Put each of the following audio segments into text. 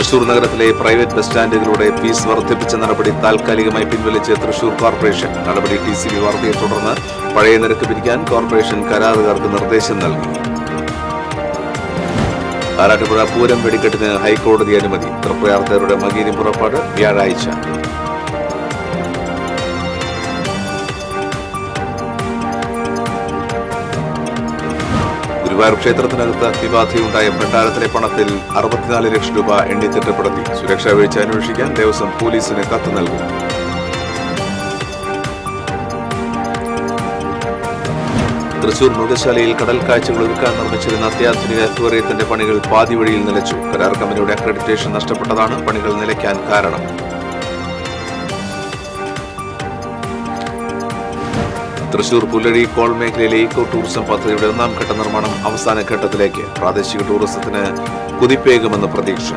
തൃശൂർ നഗരത്തിലെ private bus സ്റ്റാൻഡുകളുടെ fees വർദ്ധിപ്പിച്ച നടപടി താൽക്കാലികമായി പിൻവലിച്ച് തൃശൂർ കോർപ്പറേഷൻ. നടപടി TCV വാർത്തയെ തുടർന്ന് പഴയ നിരക്ക് പിരിക്കാൻ കോർപ്പറേഷൻ കരാറുകാർക്ക് നിർദ്ദേശം നൽകി. ആറാട്ടുപുഴ പൂരം വെടിക്കെട്ടിന് ഹൈക്കോടതി അനുമതി. തൃപ്രയാർത്തവരുടെ മകീരി പുറപ്പാട് വ്യാഴാഴ്ച. ഗുരുവായൂർ ക്ഷേത്രത്തിനകത്ത് അഗ്നിബാധയുണ്ടായ ഭണ്ഡാരത്തിലെ പണത്തിൽ 64 ലക്ഷം രൂപ എണ്ണി തിട്ടപ്പെടുത്തി. സുരക്ഷാ വീഴ്ച അന്വേഷിക്കാൻ ദേവസ്വം പോലീസിന് കത്ത് നൽകും. തൃശൂർ മൃഗശാലയിൽ കടൽ കാഴ്ചകൾ ഒരുക്കാൻ നിർമ്മിച്ചിരുന്ന അത്യാധുനിക അക്വേറിയത്തിന്റെ പണികൾ പാതി വഴിയിൽ നിലച്ചു. കരാർ കമ്പനിയുടെ അക്രഡിറ്റേഷൻ നഷ്ടപ്പെട്ടതാണ് പണികൾ നിലയ്ക്കാൻ കാരണം. തൃശൂർ പുല്ലഴി കോൾ മേഖലയിലെ ഈക്കോ ടൂറിസം പദ്ധതിയുടെ 1ാം ഘട്ട നിർമ്മാണം അവസാന ഘട്ടത്തിലേക്ക്. പ്രാദേശിക ടൂറിസത്തിന് കുതിപ്പേകുമെന്ന് പ്രതീക്ഷ.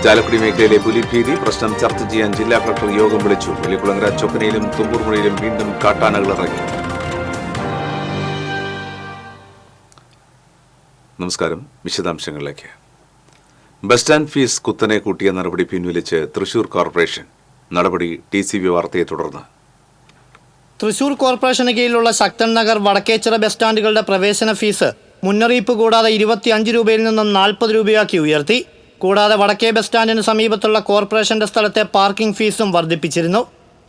ചാലക്കുടി മേഖലയിലെ പുലിഭീതി പ്രശ്നം ചർച്ച ചെയ്യാൻ ജില്ലാ കളക്ടർ യോഗം വിളിച്ചു. വെള്ളിക്കുളങ്ങര ചൊക്കനയിലും തുമ്പൂർമുഴയിലും വീണ്ടും കാട്ടാനകൾ ഇറങ്ങി. നമസ്കാരം. വിശദാംശങ്ങളിലേക്ക്. ബസ് സ്റ്റാൻഡ് ഫീസ് കുത്തനെ കൂട്ടിയ നടപടി പിൻവലിച്ച് തൃശൂർ കോർപ്പറേഷൻ. നടപടി TCV വാർത്തയെ തുടർന്ന്. തൃശൂർ കോർപ്പറേഷന് കീഴിലുള്ള ശക്തൻ നഗർ വടക്കേച്ചിറ ബസ് സ്റ്റാൻഡുകളുടെ പ്രവേശന ഫീസ് മുന്നറിയിപ്പ് കൂടാതെ 25 രൂപയിൽ നിന്നും 40 രൂപയാക്കി ഉയർത്തി. കൂടാതെ വടക്കേ ബസ് സ്റ്റാൻഡിന് സമീപത്തുള്ള കോർപ്പറേഷന്റെ സ്ഥലത്തെ പാർക്കിംഗ് ഫീസും വർദ്ധിപ്പിച്ചിരുന്നു.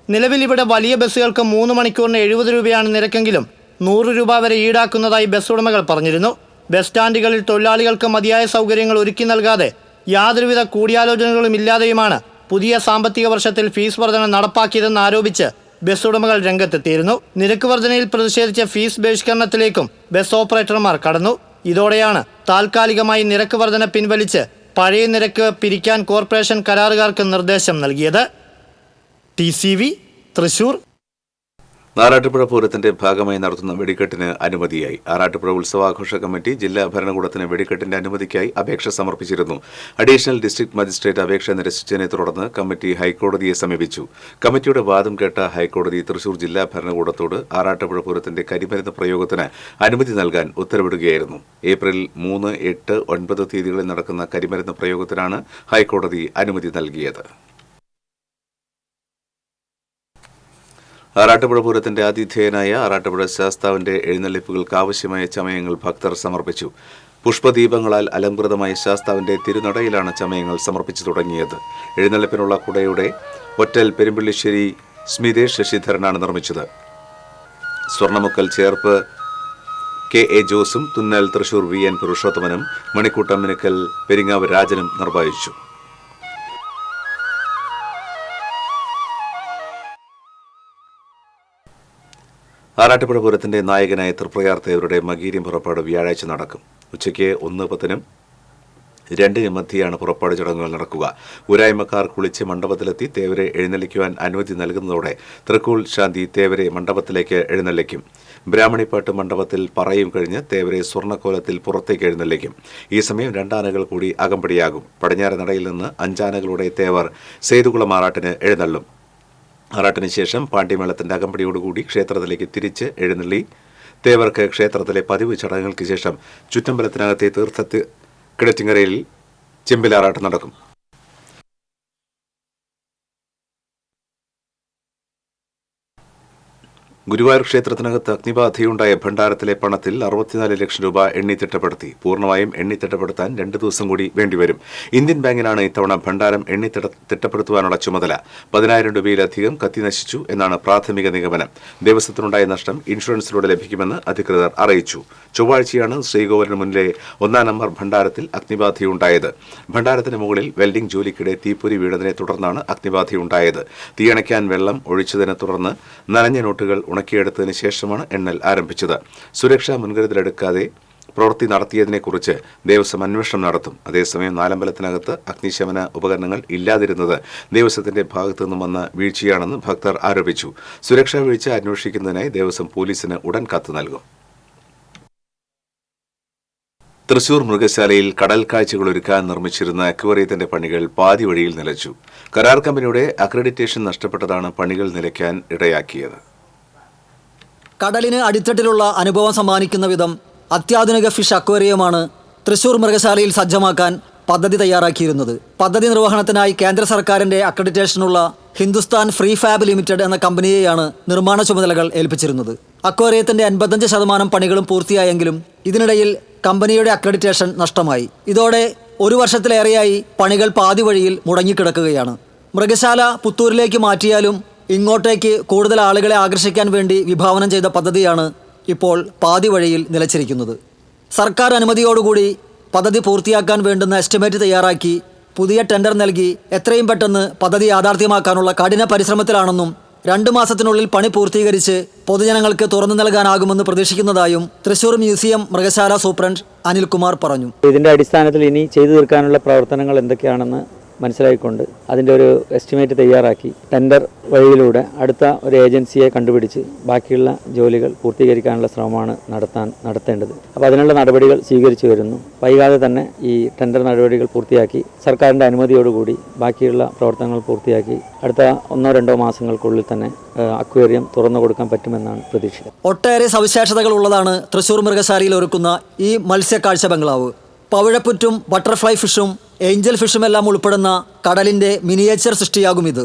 നിലവിൽ ഇവിടെ വലിയ ബസ്സുകൾക്ക് 3 മണിക്കൂറിന് 70 രൂപയാണ് നിരക്കെങ്കിലും 100 രൂപ വരെ ഈടാക്കുന്നതായി ബസ് ഉടമകൾ പറഞ്ഞിരുന്നു. ബസ് സ്റ്റാൻഡുകളിൽ തൊഴിലാളികൾക്ക് മതിയായ സൗകര്യങ്ങൾ ഒരുക്കി നൽകാതെ യാതൊരുവിധ കൂടിയാലോചനകളും ഇല്ലാതെയുമാണ് പുതിയ സാമ്പത്തിക വർഷത്തിൽ ഫീസ് വർധന നടപ്പാക്കിയതെന്ന് ആരോപിച്ച് ബസ് ഉടമകൾ രംഗത്തെത്തിയിരുന്നു. നിരക്ക് വർധനയിൽ പ്രതിഷേധിച്ച ഫീസ് ബഹിഷ്കരണത്തിലേക്കും ബസ് ഓപ്പറേറ്റർമാർ കടന്നു. ഇതോടെയാണ് താൽക്കാലികമായി നിരക്ക് വർധന പിൻവലിച്ച് പഴയ നിരക്ക് പിരിക്കാൻ കോർപ്പറേഷൻ കരാറുകാർക്ക് നിർദ്ദേശം നൽകിയത്. TCV തൃശൂർ. ആറാട്ടുപുഴ പൂരത്തിന്റെ ഭാഗമായി നടത്തുന്ന വെടിക്കെട്ടിന് അനുമതിയായി. ആറാട്ടുപുഴ ഉത്സവാഘോഷ കമ്മിറ്റി ജില്ലാ ഭരണകൂടത്തിന് വെടിക്കെട്ടിന്റെ അനുമതിക്കായി അപേക്ഷ സമർപ്പിച്ചിരുന്നു. അഡീഷണൽ ഡിസ്ട്രിക്ട് മജിസ്ട്രേറ്റ് അപേക്ഷ നിരസിച്ചതിനെ തുടർന്ന് കമ്മിറ്റി ഹൈക്കോടതിയെ സമീപിച്ചു. കമ്മിറ്റിയുടെ വാദം കേട്ട ഹൈക്കോടതി തൃശൂർ ജില്ലാ ഭരണകൂടത്തോട് ആറാട്ടുപുഴ പൂരത്തിന്റെ കരിമരുന്ന് പ്രയോഗത്തിന് അനുമതി നൽകാൻ ഉത്തരവിടുകയായിരുന്നു. ഏപ്രിൽ 3, 8, 9 തീയതികളിൽ നടക്കുന്ന കരിമരുന്ന് പ്രയോഗത്തിനാണ് ഹൈക്കോടതി അനുമതി നൽകിയത്. ആറാട്ടുപുഴ പൂരത്തിന്റെ ആതിഥേയനായ ആറാട്ടുപുഴ ശാസ്താവിന്റെ എഴുന്നള്ളിപ്പുകൾക്ക് ആവശ്യമായ ചമയങ്ങൾ ഭക്തർ സമർപ്പിച്ചു. പുഷ്പദീപങ്ങളാൽ അലങ്കൃതമായ ശാസ്താവിന്റെ തിരുനടയിലാണ് ചമയങ്ങൾ സമർപ്പിച്ചു തുടങ്ങിയത്. എഴുന്നള്ളിപ്പിനുള്ള കുടയുടെ ഒറ്റൽ പെരുമ്പള്ളിശ്ശേരി സ്മിതേഷ് ശശിധരനാണ് നിർമ്മിച്ചത്. സ്വർണ്ണമുക്കൽ ചേർപ്പ് KA ജോസും തുന്നൽ തൃശൂർ VN പുരുഷോത്തമനും മണിക്കൂട്ടം മിനുക്കൽ പെരിങ്ങാവ് രാജനും നിർവഹിച്ചു. ആറാട്ടുപുഴ പൂരത്തിന്റെ നായകനായ തൃപ്രയാർത്തവരുടെ മകീരി പുറപ്പാട് വ്യാഴാഴ്ച നടക്കും. ഉച്ചയ്ക്ക് 1:10-നും 2-നും മധ്യയാണ് പുറപ്പാട് ചടങ്ങുകൾ നടക്കുക. ഊരായ്മക്കാർ കുളിച്ച് മണ്ഡപത്തിലെത്തി തേവരെ എഴുന്നള്ളിക്കുവാൻ അനുമതി നൽകുന്നതോടെ തൃക്കൂൾ ശാന്തി തേവരെ മണ്ഡപത്തിലേക്ക് എഴുന്നള്ളിക്കും. ബ്രാഹ്മണിപ്പാട്ട് മണ്ഡപത്തിൽ പറയും കഴിഞ്ഞ് തേവരെ സ്വർണ്ണക്കോലത്തിൽ പുറത്തേക്ക് എഴുന്നള്ളിക്കും. ഈ സമയം 2 ആനകൾ കൂടി അകമ്പടിയാകും. പടിഞ്ഞാറ് നടയിൽ നിന്ന് 5 ആനകളുടെ തേവർ സേതുകുളം ആറാട്ടിന് എഴുന്നള്ളും. ആറാട്ടിന് ശേഷം പാണ്ഡ്യമേളത്തിന്റെ അകമ്പടിയോടുകൂടി ക്ഷേത്രത്തിലേക്ക് തിരിച്ച് എഴുന്നള്ളി തേവർക്ക് ക്ഷേത്രത്തിലെ പതിവ് ചടങ്ങുകൾക്ക് ശേഷം ചുറ്റമ്പലത്തിനകത്തെ തീർത്ഥ കിടറ്റിങ്ങരയിൽ ചെമ്പിലാറാട്ട് നടക്കും. ഗുരുവായൂർ ക്ഷേത്രത്തിനകത്ത് അഗ്നിബാധയുണ്ടായ ഭണ്ഡാരത്തിലെ പണത്തിൽ 64 ലക്ഷം രൂപ എണ്ണി തിട്ടപ്പെടുത്തി. പൂർണ്ണമായും എണ്ണി തിട്ടപ്പെടുത്താൻ 2 ദിവസം കൂടി വേണ്ടിവരും. ഇന്ത്യൻ ബാങ്കിനാണ് ഇത്തവണ ഭണ്ഡാരം എണ്ണി തിട്ടപ്പെടുത്തുവാനുള്ള ചുമതല. 10,000 രൂപയിലധികം കത്തിനശിച്ചു എന്നാണ് പ്രാഥമിക നിഗമനം. ദേവസ്വത്തിനുണ്ടായ നഷ്ടം ഇൻഷുറൻസിലൂടെ ലഭിക്കുമെന്ന് അധികൃതർ അറിയിച്ചു. ചൊവ്വാഴ്ചയാണ് ശ്രീകോവിലിന് മുന്നിലെ 1-ാം നമ്പർ ഭണ്ഡാരത്തിൽ അഗ്നിബാധയുണ്ടായത്. ഭണ്ഡാരത്തിന് മുകളിൽ വെൽഡിംഗ് ജോലിക്കിടെ തീപ്പൊരി വീണതിനെ തുടർന്നാണ് അഗ്നിബാധയുണ്ടായത്. തീയണയ്ക്കാൻ വെള്ളം ഒഴിച്ചതിനെ തുടർന്ന് നനഞ്ഞ നോട്ടുകൾ ഉണക്കിയെടുത്തതിന് ശേഷമാണ് എണ്ണൽ ആരംഭിച്ചത്. സുരക്ഷാ മുൻകരുതലെടുക്കാതെ പ്രവൃത്തി നടത്തിയതിനെക്കുറിച്ച് ദേവസ്വം അന്വേഷണം നടത്തും. അതേസമയം നാലമ്പലത്തിനകത്ത് അഗ്നിശമന ഉപകരണങ്ങൾ ഇല്ലാതിരുന്നത് ദേവസ്വത്തിന്റെ ഭാഗത്തു നിന്നും വന്ന വീഴ്ചയാണെന്ന് ഭക്തർ ആരോപിച്ചു. സുരക്ഷാ വീഴ്ച അന്വേഷിക്കുന്നതിനായി ദേവസ്വം പോലീസിന് ഉടൻ കത്ത് നൽകും. തൃശൂർ മൃഗശാലയിൽ കടൽ കാഴ്ചകൾ ഒരുക്കാൻ നിർമ്മിച്ചിരുന്ന അക്വേറിയത്തിന്റെ പണികൾ പാതി വഴിയിൽ നിലച്ചു. കരാർ കമ്പനിയുടെ അക്രഡിറ്റേഷൻ നഷ്ടപ്പെട്ടതാണ് പണികൾ നിലയ്ക്കാൻ ഇടയാക്കിയത്. കടലിന് അടിത്തട്ടിലുള്ള അനുഭവം സമ്മാനിക്കുന്ന വിധം അത്യാധുനിക ഫിഷ് അക്വേറിയമാണ് തൃശൂർ മൃഗശാലയിൽ സജ്ജമാക്കാൻ പദ്ധതി തയ്യാറാക്കിയിരുന്നത്. പദ്ധതി നിർവഹണത്തിനായി കേന്ദ്ര സർക്കാരിൻ്റെ അക്രഡിറ്റേഷനുള്ള ഹിന്ദുസ്ഥാൻ ഫ്രീ ഫാബ് ലിമിറ്റഡ് എന്ന കമ്പനിയെയാണ് നിർമ്മാണ ചുമതലകൾ ഏൽപ്പിച്ചിരുന്നത്. അക്വേറിയത്തിൻ്റെ 85% പണികളും പൂർത്തിയായെങ്കിലും ഇതിനിടയിൽ കമ്പനിയുടെ അക്രഡിറ്റേഷൻ നഷ്ടമായി. ഇതോടെ 1 വർഷത്തിലേറെയായി പണികൾ പാതി വഴിയിൽ മുടങ്ങിക്കിടക്കുകയാണ്. മൃഗശാല പുത്തൂരിലേക്ക് മാറ്റിയാലും ഇങ്ങോട്ടേക്ക് കൂടുതൽ ആളുകളെ ആകർഷിക്കാൻ വേണ്ടി വിഭാവനം ചെയ്ത പദ്ധതിയാണ് ഇപ്പോൾ പാതി വഴിയിൽ നിലച്ചിരിക്കുന്നത്. സർക്കാർ അനുമതിയോടുകൂടി പദ്ധതി പൂർത്തിയാക്കാൻ വേണ്ടുന്ന എസ്റ്റിമേറ്റ് തയ്യാറാക്കി പുതിയ ടെൻഡർ നൽകി എത്രയും പെട്ടെന്ന് പദ്ധതി യാഥാർത്ഥ്യമാക്കാനുള്ള കഠിന പരിശ്രമത്തിലാണെന്നും 2 മാസത്തിനുള്ളിൽ പണി പൂർത്തീകരിച്ച് പൊതുജനങ്ങൾക്ക് തുറന്നു നൽകാനാകുമെന്ന് പ്രതീക്ഷിക്കുന്നതായും തൃശൂർ മ്യൂസിയം മൃഗശാല സൂപ്രണ്ട് അനിൽകുമാർ പറഞ്ഞു. ഇതിൻ്റെ അടിസ്ഥാനത്തിൽ ഇനി ചെയ്തു തീർക്കാനുള്ള പ്രവർത്തനങ്ങൾ എന്തൊക്കെയാണെന്ന് മനസ്സിലാക്കിക്കൊണ്ട് അതിൻ്റെ ഒരു എസ്റ്റിമേറ്റ് തയ്യാറാക്കി ടെൻഡർ വഴിയിലൂടെ അടുത്ത ഒരു ഏജൻസിയെ കണ്ടുപിടിച്ച് ബാക്കിയുള്ള ജോലികൾ പൂർത്തീകരിക്കാനുള്ള ശ്രമമാണ് നടത്തേണ്ടത്. അപ്പോൾ അതിനുള്ള നടപടികൾ സ്വീകരിച്ചു വരുന്നു. വൈകാതെ തന്നെ ഈ ടെൻഡർ നടപടികൾ പൂർത്തിയാക്കി സർക്കാരിൻ്റെ അനുമതിയോടുകൂടി ബാക്കിയുള്ള പ്രവർത്തനങ്ങൾ പൂർത്തിയാക്കി അടുത്ത 1-2 മാസങ്ങൾക്കുള്ളിൽ തന്നെ അക്വേറിയം തുറന്നു കൊടുക്കാൻ പറ്റുമെന്നാണ് പ്രതീക്ഷ. ഒട്ടേറെ സവിശേഷതകൾ ഉള്ളതാണ് തൃശൂർ മൃഗശാലയിൽ ഒരുക്കുന്ന ഈ മത്സ്യക്കാഴ്ച ബംഗ്ലാവ്. പവിഴപ്പുറ്റും ബട്ടർഫ്ലൈ ഫിഷും ഏഞ്ചൽ ഫിഷുമെല്ലാം ഉൾപ്പെടുന്ന കടലിൻ്റെ മിനിയേച്ചർ സൃഷ്ടിയാകും ഇത്.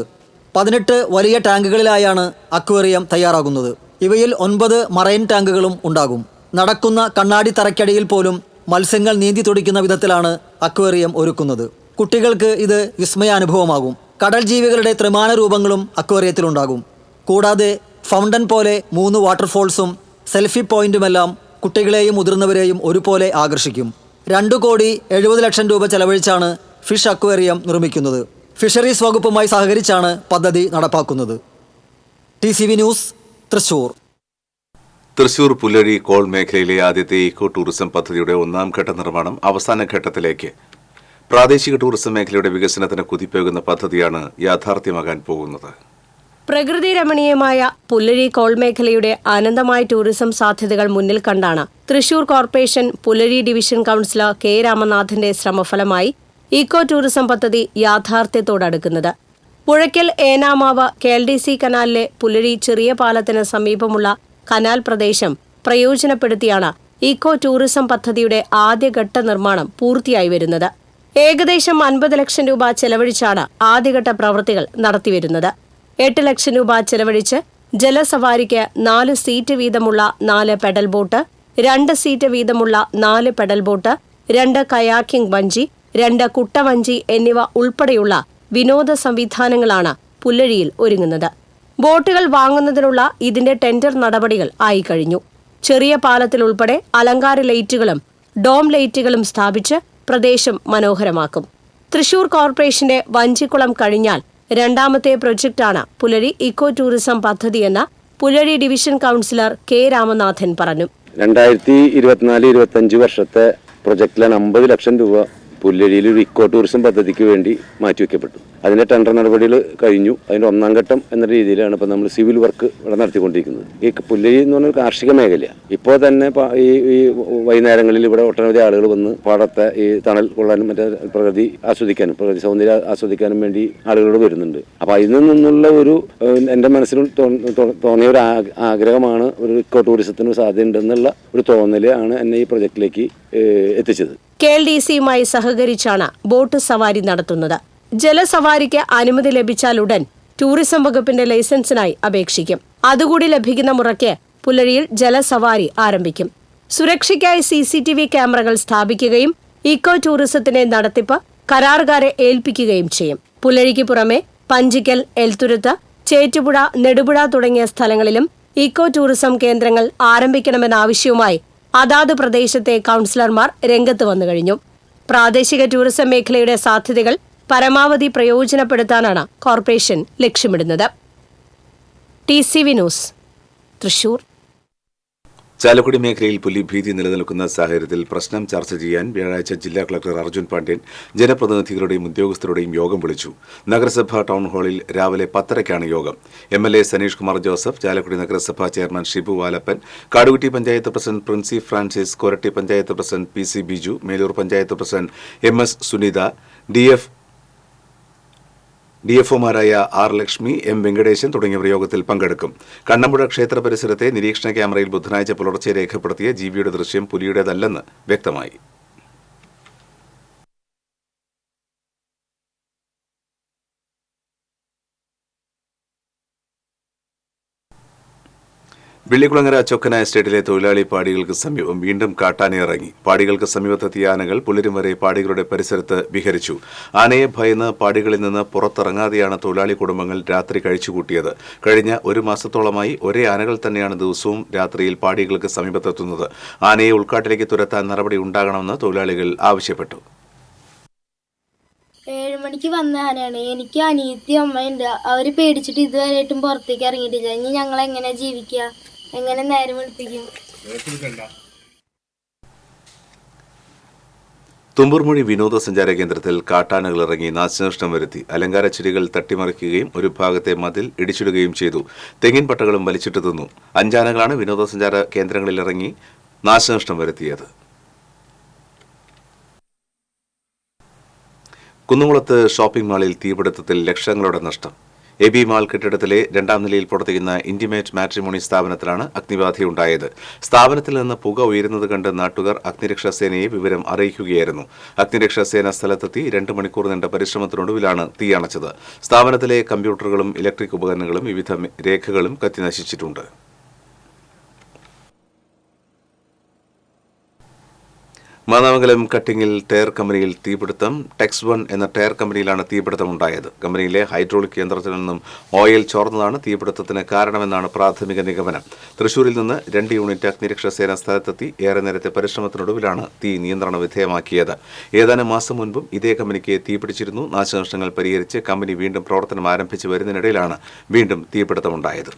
18 വലിയ ടാങ്കുകളിലായാണ് അക്വേറിയം തയ്യാറാകുന്നത്. ഇവയിൽ 9 മറൈൻ ടാങ്കുകളും ഉണ്ടാകും. നടക്കുന്ന കണ്ണാടി തറയ്ക്കടിയിൽ പോലും മത്സ്യങ്ങൾ നീന്തി തുടിക്കുന്ന വിധത്തിലാണ് അക്വേറിയം ഒരുക്കുന്നത്. കുട്ടികൾക്ക് ഇത് വിസ്മയാനുഭവമാകും. കടൽ ജീവികളുടെ ത്രിമാന രൂപങ്ങളും അക്വേറിയത്തിലുണ്ടാകും. കൂടാതെ ഫൗണ്ടൻ പോലെ 3 വാട്ടർഫോൾസും സെൽഫി പോയിന്റുമെല്ലാം കുട്ടികളെയും മുതിർന്നവരെയും ഒരുപോലെ ആകർഷിക്കും. 2,70,00,000 രൂപ ചെലവഴിച്ചാണ് ഫിഷ് അക്വേറിയം നിർമ്മിക്കുന്നത്. ഫിഷറീസ് വകുപ്പുമായി സഹകരിച്ചാണ് പദ്ധതി നടപ്പാക്കുന്നത്. TCV news, Thrissur. Thrissur Pullazhi call മേഖലയിലെ ആദ്യത്തെ ഇക്കോ ടൂറിസം പദ്ധതിയുടെ 1ാം ഘട്ട നിർമ്മാണം അവസാന ഘട്ടത്തിലേക്ക്. പ്രാദേശിക ടൂറിസം മേഖലയുടെ വികസനത്തിന് കുതിപ്പേകുന്ന പദ്ധതിയാണ് യാഥാർത്ഥ്യമാകാൻ പോകുന്നത്. പ്രകൃതി രമണീയമായ പുല്ലഴി കോൾ മേഖലയുടെ അനന്തമായ ടൂറിസം സാധ്യതകൾ മുന്നിൽ കണ്ടാണ് Thrissur corporation Pullazhi division councillor K രാമനാഥന്റെ ശ്രമഫലമായി ഇക്കോ ടൂറിസം പദ്ധതി യാഥാർത്ഥ്യത്തോടടുക്കുന്നത്. പുഴയ്ക്കൽ ഏനാമാവ് KLDC കനാലിലെ പുല്ലഴി ചെറിയ പാലത്തിന് സമീപമുള്ള കനാൽ പ്രദേശം പ്രയോജനപ്പെടുത്തിയാണ് ഇക്കോ ടൂറിസം പദ്ധതിയുടെ ആദ്യഘട്ട നിർമ്മാണം പൂർത്തിയായി വരുന്നത്. ഏകദേശം 50 ലക്ഷം രൂപ ചെലവഴിച്ചാണ് ആദ്യഘട്ട പ്രവൃത്തികൾ നടത്തിവരുന്നത്. 8 ലക്ഷം രൂപ ചെലവഴിച്ച് ജലസവാരിക്ക് 4 സീറ്റ് വീതമുള്ള 4 പെഡൽ ബോട്ട്, 2 സീറ്റ് വീതമുള്ള 4 പെഡൽ ബോട്ട്, 2 കയാക്കിംഗ് വഞ്ചി, 2 കുട്ടവഞ്ചി എന്നിവ ഉൾപ്പെടെയുള്ള വിനോദ സംവിധാനങ്ങളാണ് പുല്ലഴിയിൽ ഒരുങ്ങുന്നത്. ബോട്ടുകൾ വാങ്ങുന്നതിനുള്ള ഇതിന്റെ ടെൻഡർ നടപടികൾ ആയിക്കഴിഞ്ഞു. ചെറിയ പാലത്തിൽ ഉൾപ്പെടെ അലങ്കാര ലൈറ്റുകളും ഡോം ലൈറ്റുകളും സ്ഥാപിച്ച് പ്രദേശം മനോഹരമാക്കും. തൃശൂർ കോർപ്പറേഷന്റെ വഞ്ചിക്കുളം കഴിഞ്ഞാൽ 2ാമത്തെ പ്രൊജക്ടാണ് പുല്ലഴി ഇക്കോ ടൂറിസം പദ്ധതിയെന്ന് Pullazhi division councillor K Ramanathan പറഞ്ഞു. 2024-25 വർഷത്തെ പ്രൊജക്റ്റിലാണ് 50 ലക്ഷം രൂപ പുല്ലഴിയിൽ ഒരു ഇക്കോ ടൂറിസം പദ്ധതിക്ക് വേണ്ടി മാറ്റിവെക്കപ്പെട്ടു. അതിന്റെ ടെൻഡർ നടപടികൾ കഴിഞ്ഞു. അതിന്റെ 1ാം ഘട്ടം എന്ന രീതിയിലാണ് ഇപ്പോൾ നമ്മൾ സിവിൽ വർക്ക് ഇവിടെ നടത്തിക്കൊണ്ടിരിക്കുന്നത്. ഈ പുല്ലഴി എന്ന് പറഞ്ഞ കാർഷിക മേഖലയാണ്. ഇപ്പോൾ തന്നെ ഈ വൈകുന്നേരങ്ങളിൽ ഇവിടെ ഒട്ടനവധി ആളുകൾ വന്ന് പാടത്തെ ഈ തണൽ കൊള്ളാനും മറ്റേ പ്രകൃതി ആസ്വദിക്കാനും പ്രകൃതി സൗന്ദര്യം ആസ്വദിക്കാനും വേണ്ടി ആളുകളോട് വരുന്നുണ്ട്. അപ്പോൾ അതിൽ നിന്നുള്ള ഒരു എൻ്റെ മനസ്സിൽ തോന്നിയ ഒരു ആഗ്രഹമാണ് ഒരു ഇക്കോ ടൂറിസത്തിന് സാധ്യതയുണ്ടെന്നുള്ള ഒരു തോന്നലാണ് എന്നെ ഈ പ്രൊജക്റ്റിലേക്ക് എത്തിച്ചത്. KLDCയുമായി സഹകരിച്ചാണ് ബോട്ട് സവാരി നടത്തുന്നത്. ജലസവാരിക്ക് അനുമതി ലഭിച്ചാലുടൻ ടൂറിസം വകുപ്പിന്റെ ലൈസൻസിനായി അപേക്ഷിക്കും. അതുകൂടി ലഭിക്കുന്ന മുറയ്ക്ക് പുല്ലഴിയിൽ ജലസവാരി ആരംഭിക്കും. സുരക്ഷയ്ക്കായി CCTV ക്യാമറകൾ സ്ഥാപിക്കുകയും ഇക്കോ ടൂറിസത്തിന്റെ നടത്തിപ്പ് കരാറുകാരെ ഏൽപ്പിക്കുകയും ചെയ്യും. പുല്ലഴിക്ക് പുറമെ പഞ്ചിക്കൽ, എൽത്തുരുത്ത്, ചേറ്റുപുഴ, നെടുപുഴ തുടങ്ങിയ സ്ഥലങ്ങളിലും ഇക്കോ ടൂറിസം കേന്ദ്രങ്ങൾ ആരംഭിക്കണമെന്ന ആവശ്യവുമായി അതാത് പ്രദേശത്തെ കൌൺസിലർമാർ രംഗത്ത് വന്നു കഴിഞ്ഞു. പ്രാദേശിക ടൂറിസം മേഖലയുടെ സാധ്യതകൾ പരമാവധി പ്രയോജനപ്പെടുത്താനാണ് കോർപ്പറേഷൻ ലക്ഷ്യമിടുന്നത്. TCV news, Thrissur. ചാലക്കുടി മേഖലയിൽ പുലിഭീതി നിലനിൽക്കുന്ന സാഹചര്യത്തിൽ പ്രശ്നം ചർച്ച ചെയ്യാൻ വ്യാഴാഴ്ച ജില്ലാ കളക്ടർ അർജുൻ പാണ്ഡ്യൻ ജനപ്രതിനിധികളുടെയും ഉദ്യോഗസ്ഥരുടെയും യോഗം വിളിച്ചു. നഗരസഭാ ടൗൺ ഹാളിൽ രാവിലെ 10:30ക്കാണ് യോഗം. MLA സനീഷ് കുമാർ ജോസഫ്, ചാലക്കുടി നഗരസഭാ chairman Shibu Valappan, Kadukutty panchayat president Princy Francis, Koratty panchayat president PC Biju, Meloor panchayat president MS Sunitha, DFOമാരായ R ലക്ഷ്മി, M വെങ്കടേശൻ തുടങ്ങിയവർ യോഗത്തിൽ പങ്കെടുക്കും. കണ്ണമ്പുഴ ക്ഷേത്ര പരിസരത്തെ നിരീക്ഷണ ക്യാമറയിൽ ബുധനാഴ്ച പുലർച്ചെ രേഖപ്പെടുത്തിയ ജീവിയുടെ ദൃശ്യം പുലിയുടേതല്ലെന്ന് വ്യക്തമായി. വെള്ളിക്കുളങ്ങര ചൊക്കന എസ്റ്റേറ്റിലെ തൊഴിലാളി പാടികൾക്ക് സമീപം വീണ്ടും കാട്ടാനയിറങ്ങി. പാടികൾക്ക് സമീപത്തെത്തിയ ആനകൾ പുലരും വരെ പാടികളുടെ പരിസരത്ത് വിഹരിച്ചു. ആനയെ ഭയന്ന് പാടികളിൽ നിന്ന് പുറത്തിറങ്ങാതെയാണ് തൊഴിലാളി കുടുംബങ്ങൾ രാത്രി കഴിച്ചുകൂട്ടിയത്. കഴിഞ്ഞ ഒരു മാസത്തോളമായി ഒരേ ആനകൾ തന്നെയാണ് ദിവസവും രാത്രിയിൽ പാടികൾക്ക് സമീപത്തെത്തുന്നത്. ആനയെ ഉൾക്കാട്ടിലേക്ക് തുരത്താൻ നടപടി ഉണ്ടാകണമെന്ന് തൊഴിലാളികൾ ആവശ്യപ്പെട്ടു. 7 മണിക്ക് വന്ന ആനയാണ്. എനിക്ക് അനിയത്തി അമ്മയുണ്ട്. അവർ പേടിച്ചിട്ട് ഇതുവരെയായിട്ടും പുറത്തേക്ക് ഇറങ്ങിയിട്ടില്ല. ഇനി ഞങ്ങൾ എങ്ങനെ ജീവിക്കുക? എങ്ങനെ നേരം വെളുപ്പിക്കും? തുമ്പൂർമൊഴി വിനോദസഞ്ചാര കേന്ദ്രത്തിൽ കാട്ടാനകൾ ഇറങ്ങി നാശനഷ്ടം വരുത്തി. അലങ്കാര ചെടികൾ തട്ടിമറിക്കുകയും ഒരു ഭാഗത്തെ മതിൽ ഇടിച്ചിടുകയും ചെയ്തു. തെങ്ങിൻ പട്ടകളും വലിച്ചിട്ട് തിന്നു. 5 ആനകളാണ് വിനോദസഞ്ചാര കേന്ദ്രങ്ങളിൽ ഇറങ്ങി നാശനഷ്ടം വരുത്തിയത്. കുന്നുകുളത്ത് ഷോപ്പിംഗ് മാളിൽ തീപിടുത്തത്തിൽ ലക്ഷങ്ങളുടെ നഷ്ടം. എബി മാൾ കെട്ടിടത്തിലെ 2ാം നിലയിൽ പ്രവർത്തിക്കുന്ന ഇന്റിമേറ്റ് മാട്രിമോണി സ്ഥാപനത്തിലാണ് അഗ്നിബാധയുണ്ടായത്. സ്ഥാപനത്തിൽ നിന്ന് പുക ഉയരുന്നത് കണ്ട് നാട്ടുകാർ അഗ്നിരക്ഷാസേനയെ വിവരം അറിയിക്കുകയായിരുന്നു. അഗ്നിരക്ഷാസേന സ്ഥലത്തെത്തി 2 മണിക്കൂർ നീണ്ട പരിശ്രമത്തിനൊടുവിലാണ് തീയണച്ചത്. സ്ഥാപനത്തിലെ കമ്പ്യൂട്ടറുകളും ഇലക്ട്രിക് ഉപകരണങ്ങളും വിവിധ രേഖകളും കത്തിനശിച്ചിട്ടുണ്ട്. മാന്നാമംഗലം കട്ടിങ്ങിൽ ടയർ കമ്പനിയിൽ തീപിടുത്തം. ടെക്സ് 1 എന്ന ടയർ കമ്പനിയിലാണ് തീപിടുത്തമുണ്ടായത്. കമ്പനിയിലെ ഹൈഡ്രോളിക് യന്ത്രത്തിൽ നിന്നും ഓയിൽ ചോർന്നതാണ് തീപിടുത്തത്തിന് കാരണമെന്നാണ് പ്രാഥമിക നിഗമനം. തൃശൂരിൽ നിന്ന് 2 യൂണിറ്റ് അഗ്നിരക്ഷാസേന സ്ഥലത്തെത്തി ഏറെ നേരത്തെ പരിശ്രമത്തിനൊടുവിലാണ് തീ നിയന്ത്രണ വിധേയമാക്കിയത്. ഏതാനും മാസം മുൻപും ഇതേ കമ്പനിക്ക് തീപിടിച്ചിരുന്നു. നാശനഷ്ടങ്ങൾ പരിഹരിച്ച് കമ്പനി വീണ്ടും പ്രവർത്തനം ആരംഭിച്ചു വരുന്നതിനിടയിലാണ് വീണ്ടും തീപിടുത്തമുണ്ടായത്.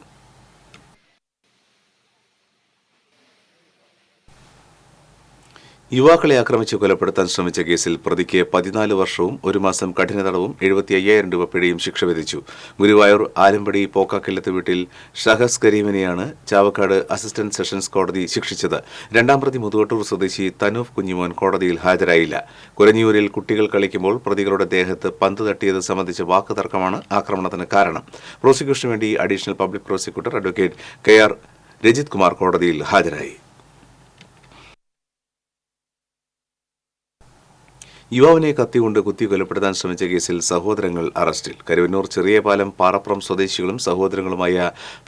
യുവാക്കളെ ആക്രമിച്ച് കൊലപ്പെടുത്താൻ ശ്രമിച്ച കേസിൽ പ്രതിക്ക് 14 വർഷവും 1 മാസം കഠിന തടവും 75,000 രൂപ പിഴയും ശിക്ഷ വിധിച്ചു. ഗുരുവായൂർ ആലമ്പടി പോക്കാക്കില്ലത്ത് വീട്ടിൽ ഷഹസ് കരീമിനെയാണ് ചാവക്കാട് അസിസ്റ്റന്റ് സെഷൻസ് കോടതി ശിക്ഷിച്ചത്. 2ാം പ്രതി മുതുകട്ടൂർ സ്വദേശി തനൂഫ് കുഞ്ഞിമോൻ കോടതിയിൽ ഹാജരായില്ല. കുരഞ്ഞൂരിൽ കുട്ടികൾ കളിക്കുമ്പോൾ പ്രതികളുടെ ദേഹത്ത് പന്ത് തട്ടിയത് സംബന്ധിച്ച വാക്കുതർക്കമാണ് ആക്രമണത്തിന് കാരണം. പ്രോസിക്യൂഷന് വേണ്ടി additional public prosecutor advocate KR Rajith Kumar കോടതിയിൽ ഹാജരായി. യുവാവിനെ കത്തികൊണ്ട് കുത്തി കൊലപ്പെടുത്താൻ ശ്രമിച്ച കേസിൽ സഹോദരങ്ങൾ അറസ്റ്റിൽ. കരുവന്നൂർ ചെറിയപാലം പാറപ്പുറം സ്വദേശികളും സഹോദരങ്ങളുമായ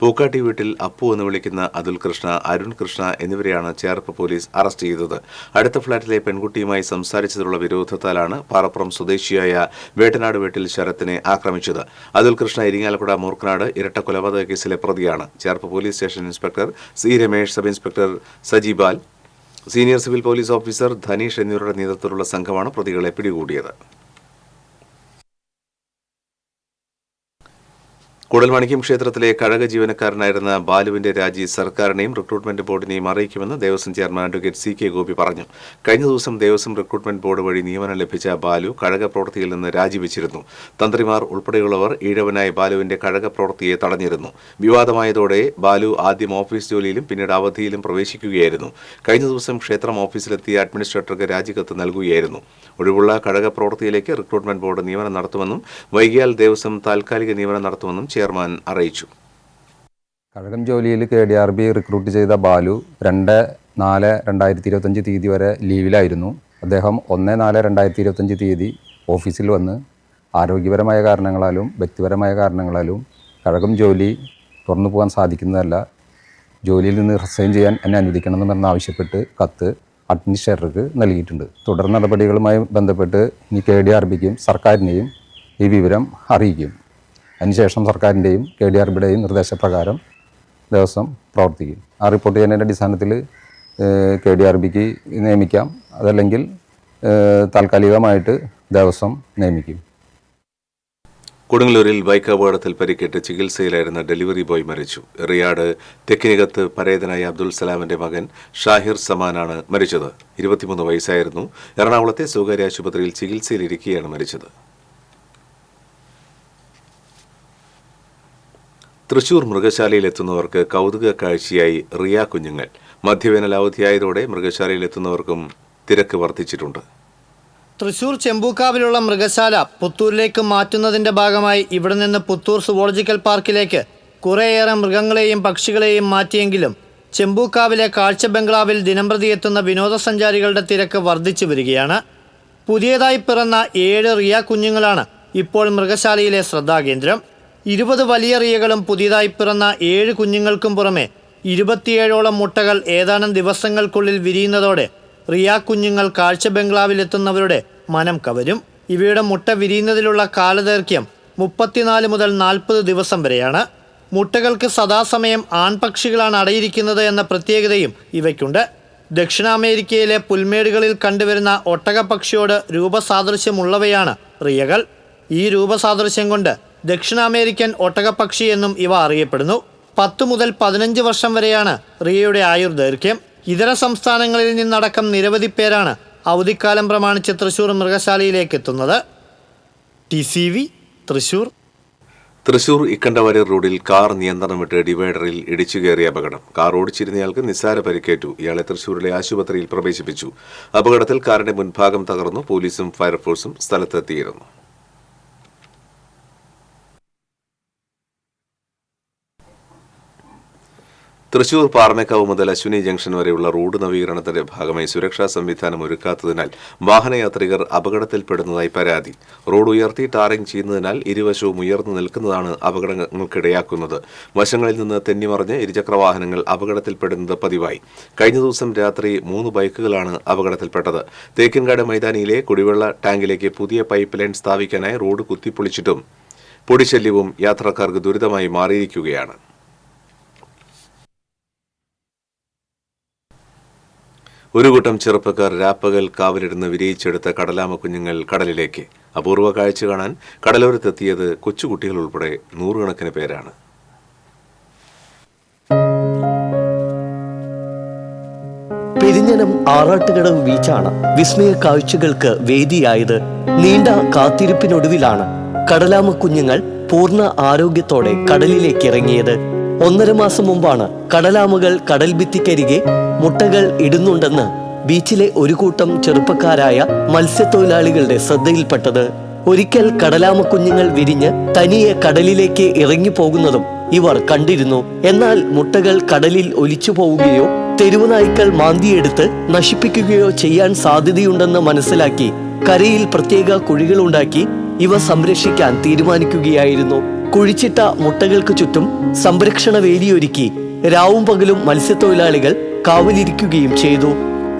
പൂക്കാട്ടി വീട്ടിൽ അപ്പു എന്ന് വിളിക്കുന്ന അതുൽ കൃഷ്ണ, അരുൺ കൃഷ്ണ എന്നിവരെയാണ് ചേർപ്പ് പോലീസ് അറസ്റ്റ് ചെയ്തത്. അടുത്ത ഫ്ളാറ്റിലെ പെൺകുട്ടിയുമായി സംസാരിച്ചതിലുള്ള വിരോധത്താലാണ് പാറപ്പുറം സ്വദേശിയായ വേട്ടനാട് വീട്ടിൽ ശരത്തിനെ ആക്രമിച്ചത്. അതുൽ കൃഷ്ണ ഇരിങ്ങാലക്കുട മൂർക്കനാട് ഇരട്ട കൊലപാതക കേസിലെ പ്രതിയാണ്. Cherpu police station inspector C. Ramesh, sub inspector Sajibal, senior civil police officer Dhaneesh എന്നിവരുടെ നേതൃത്വത്തിലുള്ള സംഘമാണ് പ്രതികളെ പിടികൂടിയത്. കൂടൽമാണിക്യം ക്ഷേത്രത്തിലെ കഴക ജീവനക്കാരനായിരുന്ന ബാലുവിന്റെ രാജി സർക്കാരിനെയും റിക്രൂട്ട്മെന്റ് ബോർഡിനെയും അറിയിക്കുമെന്ന് Devaswom chairman advocate CK Gopi പറഞ്ഞു. കഴിഞ്ഞ ദിവസം ദേവസ്വം റിക്രൂട്ട്മെന്റ് ബോർഡ് വഴി നിയമനം ലഭിച്ച ബാലു കഴക പ്രവൃത്തിയിൽ നിന്ന് രാജിവെച്ചിരുന്നു. തന്ത്രിമാർ ഉൾപ്പെടെയുള്ളവർ ഈഴവനായ ബാലുവിന്റെ കഴക പ്രവൃത്തിയെ തടഞ്ഞിരുന്നു. വിവാദമായതോടെ ബാലു ആദ്യം ഓഫീസ് ജോലിയിലും പിന്നീട് അവധിയിലും പ്രവേശിക്കുകയായിരുന്നു. കഴിഞ്ഞ ദിവസം ക്ഷേത്രം ഓഫീസിലെത്തിയ അഡ്മിനിസ്ട്രേറ്റർക്ക് രാജിക്കത്ത് നൽകുകയായിരുന്നു. ഒഴിവുള്ള കഴക പ്രവൃത്തിയിലേക്ക് റിക്രൂട്ട്മെന്റ് ബോർഡ് നിയമനം നടത്തുമെന്നും വൈകിയാൽ ദേവസ്വം താൽക്കാലിക നിയമനം നടത്തുമെന്നും ചെയർമാൻ അറിയിച്ചു. കഴകം ജോലിയിൽ KDRB റിക്രൂട്ട് ചെയ്ത ബാലു 2/4/2025 തീയതി വരെ ലീവിലായിരുന്നു. അദ്ദേഹം 1/4/2025 തീയതി ഓഫീസിൽ വന്ന് ആരോഗ്യപരമായ കാരണങ്ങളാലും വ്യക്തിപരമായ കാരണങ്ങളാലും കഴകം ജോലി തുറന്നു പോകാൻ സാധിക്കുന്നതല്ല, ജോലിയിൽ നിന്ന് റിസൈൻ ചെയ്യാൻ എന്നെ അനുവദിക്കണമെന്നാവശ്യപ്പെട്ട് കത്ത് അഡ്മിനിസ്ട്രേറ്റർക്ക് നൽകിയിട്ടുണ്ട്. തുടർ നടപടികളുമായി ബന്ധപ്പെട്ട് ഇനി KDRBക്കും സർക്കാരിനെയും ഈ വിവരം അറിയിക്കും. അതിനുശേഷം സർക്കാരിൻ്റെയും KDRBയുടെയും നിർദ്ദേശപ്രകാരം ദേവസ്വം പ്രവർത്തിക്കും. ആ റിപ്പോർട്ട് ചെയ്യുന്നതിൻ്റെ അടിസ്ഥാനത്തിൽ KDRBക്ക് നിയമിക്കാം, അതല്ലെങ്കിൽ താൽക്കാലികമായിട്ട് ദേവസ്വം നിയമിക്കും. കൊടുങ്ങല്ലൂരിൽ ബൈക്ക് അപകടത്തിൽ പരിക്കേറ്റ് ചികിത്സയിലായിരുന്ന ഡെലിവറി ബോയ് മരിച്ചു. എറിയാട് തെക്കിനികത്ത് പരേതനായ അബ്ദുൽ സലാമിന്റെ മകൻ ഷാഹിർ സമാനാണ് മരിച്ചത്. 23 വയസ്സായിരുന്നു. എറണാകുളത്തെ സ്വകാര്യ ആശുപത്രിയിൽ ചികിത്സയിലിരിക്കെയാണ് മരിച്ചത്. തൃശൂർ മൃഗശാലയിലെത്തുന്നവർക്ക് കൗതുക കാഴ്ചയായി റിയ കുഞ്ഞുങ്ങൾ. മധ്യവേനൽ അവധിയായതോടെ മൃഗശാലയിലെത്തുന്നവർക്കും തിരക്ക് വർദ്ധിച്ചിട്ടുണ്ട്. തൃശൂർ ചെമ്പൂക്കാവിലുള്ള മൃഗശാല പുത്തൂരിലേക്ക് മാറ്റുന്നതിന്റെ ഭാഗമായി ഇവിടെ നിന്ന് പുത്തൂർ സുവോളജിക്കൽ പാർക്കിലേക്ക് കുറേയേറെ മൃഗങ്ങളെയും പക്ഷികളെയും മാറ്റിയെങ്കിലും ചെമ്പൂക്കാവിലെ കാഴ്ച ബംഗ്ലാവിൽ ദിനംപ്രതി എത്തുന്ന വിനോദസഞ്ചാരികളുടെ തിരക്ക് വർദ്ധിച്ചു വരികയാണ്. പുതിയതായി പിറന്ന 7 റിയ കുഞ്ഞുങ്ങളാണ് ഇപ്പോൾ മൃഗശാലയിലെ ശ്രദ്ധാകേന്ദ്രം. 20 വലിയ റിയകളും പുതിയതായി പിറന്ന 7 കുഞ്ഞുങ്ങൾക്കും പുറമെ 27ഓളം മുട്ടകൾ ഏതാനും ദിവസങ്ങൾക്കുള്ളിൽ വിരിയുന്നതോടെ റിയ കുഞ്ഞുങ്ങൾ കാഴ്ച ബംഗ്ലാവിലെത്തുന്നവരുടെ മനം കവരും. ഇവയുടെ മുട്ട വിരിയുന്നതിലുള്ള കാലദൈർഘ്യം 34 മുതൽ 40 ദിവസം വരെയാണ്. മുട്ടകൾക്ക് സദാസമയം ആൺപക്ഷികളാണ് അടയിരിക്കുന്നത് എന്ന പ്രത്യേകതയും ഇവയ്ക്കുണ്ട്. ദക്ഷിണാമേരിക്കയിലെ പുൽമേടുകളിൽ കണ്ടുവരുന്ന ഒട്ടകപ്പക്ഷിയോട് രൂപസാദൃശ്യമുള്ളവയാണ് റിയകൾ. ഈ രൂപസാദൃശ്യം കൊണ്ട് ദക്ഷിണാമേരിക്കൻ ഒട്ടകപ്പക്ഷി എന്നും ഇവ അറിയപ്പെടുന്നു. 10 മുതൽ 15 വർഷം വരെയാണ് റിയയുടെ ആയുർദൈർഘ്യം. ഇതര സംസ്ഥാനങ്ങളിൽ നിന്നടക്കം നിരവധി പേരാണ് അവധിക്കാലം പ്രമാണിച്ച് തൃശൂർ മൃഗശാലയിലേക്ക് എത്തുന്നത്. TCV തൃശൂർ. തൃശൂർ ഇക്കണ്ടവാര്യർ റോഡിൽ കാർ നിയന്ത്രണം വിട്ട് ഡിവൈഡറിൽ ഇടിച്ചു കയറിയ അപകടം. കാർ ഓടിച്ചിരുന്നയാൾക്ക് നിസ്സാര പരിക്കേറ്റു. ഇയാളെ തൃശൂരിലെ ആശുപത്രിയിൽ പ്രവേശിപ്പിച്ചു. അപകടത്തിൽ കാറിന്റെ മുൻഭാഗം തകർന്നു. പോലീസും ഫയർഫോഴ്സും സ്ഥലത്തെത്തിയിരുന്നു. തൃശൂർ പാറമേക്കാവ് മുതൽ അശ്വിനി ജംഗ്ഷൻ വരെയുള്ള റോഡ് നവീകരണത്തിന്റെ ഭാഗമായി സുരക്ഷാ സംവിധാനം ഒരുക്കാത്തതിനാൽ വാഹനയാത്രികർ അപകടത്തിൽപ്പെടുന്നതായി പരാതി. റോഡ് ഉയർത്തി ടാറിംഗ് ചെയ്യുന്നതിനാൽ ഇരുവശവും ഉയർന്നു നിൽക്കുന്നതാണ് അപകടങ്ങൾക്കിടയാക്കുന്നത്. വശങ്ങളിൽ നിന്ന് തെന്നിമറിഞ്ഞ് ഇരുചക്രവാഹനങ്ങൾ അപകടത്തിൽപ്പെടുന്നത് പതിവായി. കഴിഞ്ഞ ദിവസം രാത്രി 3 ബൈക്കുകളാണ് അപകടത്തിൽപ്പെട്ടത്. തേക്കിൻകാട് മൈതാനിയിലെ കുടിവെള്ള ടാങ്കിലേക്ക് പുതിയ പൈപ്പ് ലൈൻ സ്ഥാപിക്കാനായി റോഡ് കുത്തിപ്പൊളിച്ചിട്ടും പൊടിശല്യവും യാത്രക്കാർക്ക് ദുരിതമായി മാറിയിരിക്കുകയാണ്. ഒരു കൂട്ടം ചെറുപ്പക്കാർ രാപ്പകൽ കാവലിരുന്ന് വിരിയിച്ചെടുത്ത കടലാമ കുഞ്ഞുങ്ങൾ കടലിലേക്ക്. അപൂർവ കാഴ്ച കാണാൻ കടലോരത്തെത്തിയത് കൊച്ചുകുട്ടികൾ ഉൾപ്പെടെ 100 കണക്കിന് പേരാണ്. പെരിഞ്ഞനം ആറാട്ടുകടവ് ബീച്ചാണ് വിസ്മയ കാഴ്ചകൾക്ക് വേദിയായത്. നീണ്ട കാത്തിരിപ്പിനൊടുവിലാണ് കടലാമ കുഞ്ഞുങ്ങൾ പൂർണ്ണ ആരോഗ്യത്തോടെ കടലിലേക്ക് ഇറങ്ങിയത്. 1.5 മാസം മുമ്പാണ് കടലാമകൾ കടൽ ഭിത്തിക്കരികെ മുട്ടകൾ ഇടുന്നുണ്ടെന്ന് ബീച്ചിലെ ഒരു കൂട്ടം ചെറുപ്പക്കാരായ മത്സ്യത്തൊഴിലാളികളുടെ ശ്രദ്ധയിൽപ്പെട്ടത്. ഒരിക്കൽ കടലാമ കുഞ്ഞുങ്ങൾ വിരിഞ്ഞ് തനിയെ കടലിലേക്ക് ഇറങ്ങിപ്പോകുന്നതും ഇവർ കണ്ടിരുന്നു. എന്നാൽ മുട്ടകൾ കടലിൽ ഒലിച്ചു പോവുകയോ തെരുവുനായ്ക്കൾ മാന്തിയെടുത്ത് നശിപ്പിക്കുകയോ ചെയ്യാൻ സാധ്യതയുണ്ടെന്ന് മനസ്സിലാക്കി കരയിൽ പ്രത്യേക കുഴികളുണ്ടാക്കി ഇവ സംരക്ഷിക്കാൻ തീരുമാനിക്കുകയായിരുന്നു. കുഴിച്ചിട്ട മുട്ടകൾക്ക് ചുറ്റും സംരക്ഷണ വേലിയൊരുക്കി രാവും പകലും മത്സ്യത്തൊഴിലാളികൾ കാവലിരിക്കുകയും ചെയ്തു.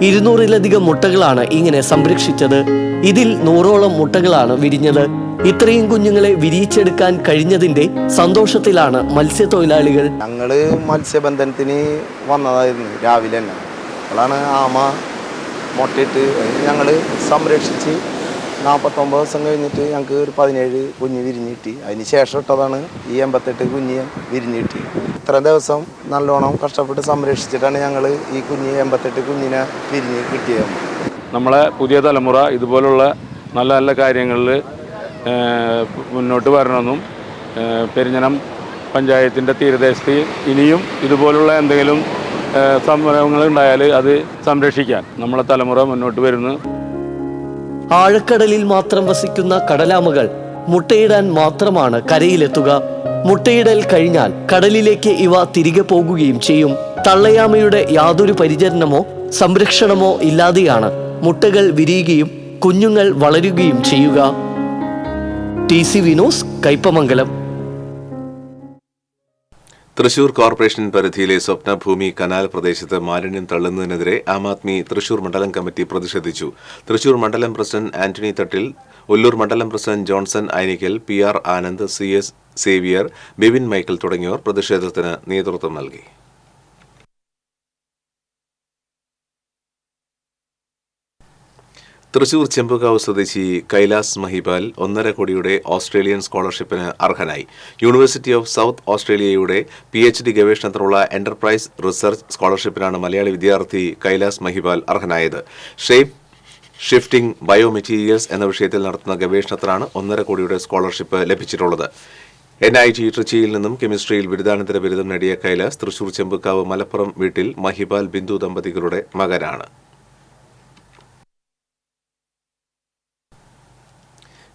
200-ലധികം മുട്ടകളാണ് ഇങ്ങനെ സംരക്ഷിച്ചത്. ഇതിൽ 100ഓളം മുട്ടകളാണ് വിരിഞ്ഞത്. ഇത്രയും കുഞ്ഞുങ്ങളെ വിരിയിച്ചെടുക്കാൻ കഴിഞ്ഞതിന്റെ സന്തോഷത്തിലാണ് മത്സ്യത്തൊഴിലാളികൾ. ഞങ്ങള് മത്സ്യബന്ധനത്തിന് വന്നതായിരുന്നു രാവിലെ തന്നെ. അപ്പോഴാണ് ആമ മുട്ടയിട്ട് ഞങ്ങള് സംരക്ഷിച്ച് 49 ദിവസം കഴിഞ്ഞിട്ട് ഞങ്ങൾക്ക് ഒരു 17 കുഞ്ഞ് വിരിഞ്ഞ് കിട്ടി. അതിന് ശേഷം ഇട്ടതാണ് ഈ 88 കുഞ്ഞ് വിരിഞ്ഞ് കിട്ടി. ഇത്ര ദിവസം നല്ലോണം കഷ്ടപ്പെട്ട് സംരക്ഷിച്ചിട്ടാണ് ഞങ്ങൾ ഈ 88 കുഞ്ഞിനെ വിരിഞ്ഞ് കിട്ടിയത്. നമ്മളെ പുതിയ തലമുറ ഇതുപോലുള്ള നല്ല നല്ല കാര്യങ്ങളിൽ മുന്നോട്ട് വരണമെന്നും പെരിഞ്ഞനം പഞ്ചായത്തിൻ്റെ തീരദേശത്ത് ഇനിയും ഇതുപോലുള്ള എന്തെങ്കിലും സംരംഭങ്ങൾ ഉണ്ടായാൽ അത് സംരക്ഷിക്കാൻ നമ്മളെ തലമുറ മുന്നോട്ട് വരുന്നു. ആഴക്കടലിൽ മാത്രം വസിക്കുന്ന കടലാമകൾ മുട്ടയിടാൻ മാത്രമാണ് കരയിലെത്തുക. മുട്ടയിടൽ കഴിഞ്ഞാൽ കടലിലേക്ക് ഇവ തിരികെ പോകുകയും ചെയ്യും. തള്ളയാമയുടെ യാതൊരു പരിചരണമോ സംരക്ഷണമോ ഇല്ലാതെയാണ് മുട്ടകൾ വിരിയുകയും കുഞ്ഞുങ്ങൾ വളരുകയും ചെയ്യുക. TCV news Kaipamangalam. Thrissur corporation പരിധിയിലെ സ്വപ്നഭൂമി കനാൽ പ്രദേശത്ത് മാലിന്യം തള്ളുന്നതിനെതിരെ ആം ആദ്മി തൃശൂർ മണ്ഡലം കമ്മിറ്റി പ്രതിഷേധിച്ചു. തൃശൂർ മണ്ഡലം പ്രസിഡന്റ് ആന്റണി തട്ടിൽ, ഒല്ലൂർ മണ്ഡലം president Johnson Ainikkal, PR Anand, CS Xavier, Bibin Michael തുടങ്ങിയവർ പ്രതിഷേധത്തിന് നേതൃത്വം നൽകി. തൃശൂർ ചെമ്പുകാവ് സ്വദേശി കൈലാസ് മഹിപാൽ 1.5 കോടിയുടെ ഓസ്ട്രേലിയൻ സ്കോളർഷിപ്പിന് അർഹനായി. യൂണിവേഴ്സിറ്റി ഓഫ് സൗത്ത് ഓസ്ട്രേലിയയുടെ PhD ഗവേഷണത്തിനുള്ള എന്റർപ്രൈസ് റിസർച്ച് സ്കോളർഷിപ്പിനാണ് മലയാളി വിദ്യാർത്ഥി കൈലാസ് മഹിപാൽ അർഹനായത്. ഷേപ്പ് ഷിഫ്റ്റിംഗ് ബയോമെറ്റീരിയൽസ് എന്ന വിഷയത്തിൽ നടത്തുന്ന ഗവേഷണത്തിനാണ് 1.5 കോടിയുടെ സ്കോളർഷിപ്പ് ലഭിച്ചിട്ടുള്ളത്. NIT ട്രിച്ചിയിൽ നിന്നും കെമിസ്ട്രിയിൽ ബിരുദാനന്തര ബിരുദം നേടിയ കൈലാസ് തൃശൂർ ചെമ്പുക്കാവ് മലപ്പുറം വീട്ടിൽ മഹിപാൽ ബിന്ദു ദമ്പതികളുടെ മകനാണ്.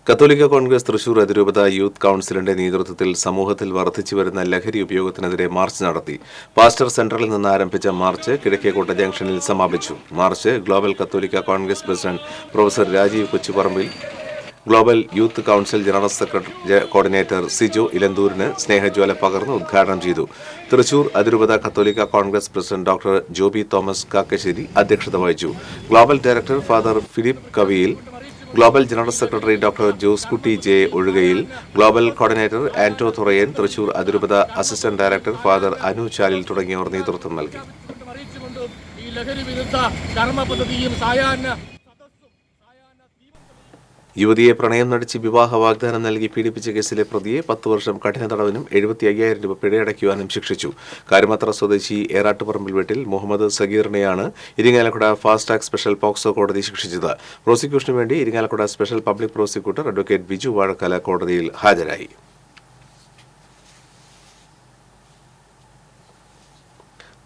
കത്തോലിക്ക കോൺഗ്രസ് തൃശൂർ അതിരൂപത യൂത്ത് കൌൺസിലിന്റെ നേതൃത്വത്തിൽ സമൂഹത്തിൽ വർദ്ധിച്ചുവരുന്ന ലഹരി ഉപയോഗത്തിനെതിരെ മാർച്ച് നടത്തി. പാസ്റ്റർ സെന്ററിൽ നിന്ന് ആരംഭിച്ച മാർച്ച് കിഴക്കേക്കോട്ട ജംഗ്ഷനിൽ സമാപിച്ചു. March global Kathoolika Congress president professor Rajeev Kochuparambil global youth council general secretary coordinator Sijo ഇലന്തൂരിന് സ്നേഹജ്വാല പകർന്ന് ഉദ്ഘാടനം ചെയ്തു. തൃശൂർ അതിരൂപത Kathoolika Congress president doctor Joby Thomas Kakkassery അധ്യക്ഷത വഹിച്ചു. Global director father Philip Kaviyil, global general secretary doctor Josekutty J Ozhukayil, global coordinator Anto Thurayan, Thrissur അതിരൂപത assistant director father Anu Chalil തുടങ്ങിയവർ നേതൃത്വം നൽകി. യുവതിയെ പ്രണയം നടിച്ച് വിവാഹ വാഗ്ദാനം നൽകി പീഡിപ്പിച്ച കേസിലെ പ്രതിയെ 10 വർഷം കഠിന തടവിനും 75,000 രൂപ പിഴയടയ്ക്കുവാനും ശിക്ഷിച്ചു. കാരുമത്ര സ്വദേശി ഏറാട്ടുപറമ്പിൽ വീട്ടിൽ മുഹമ്മദ് സഗീറിനെയാണ് Irinjalakuda fast track special POCSO കോടതി ശിക്ഷിച്ചത്. പ്രോസിക്യൂഷനു വേണ്ടി Irinjalakuda special public prosecutor advocate Biju Vazhakkala കോടതിയിൽ ഹാജരായി.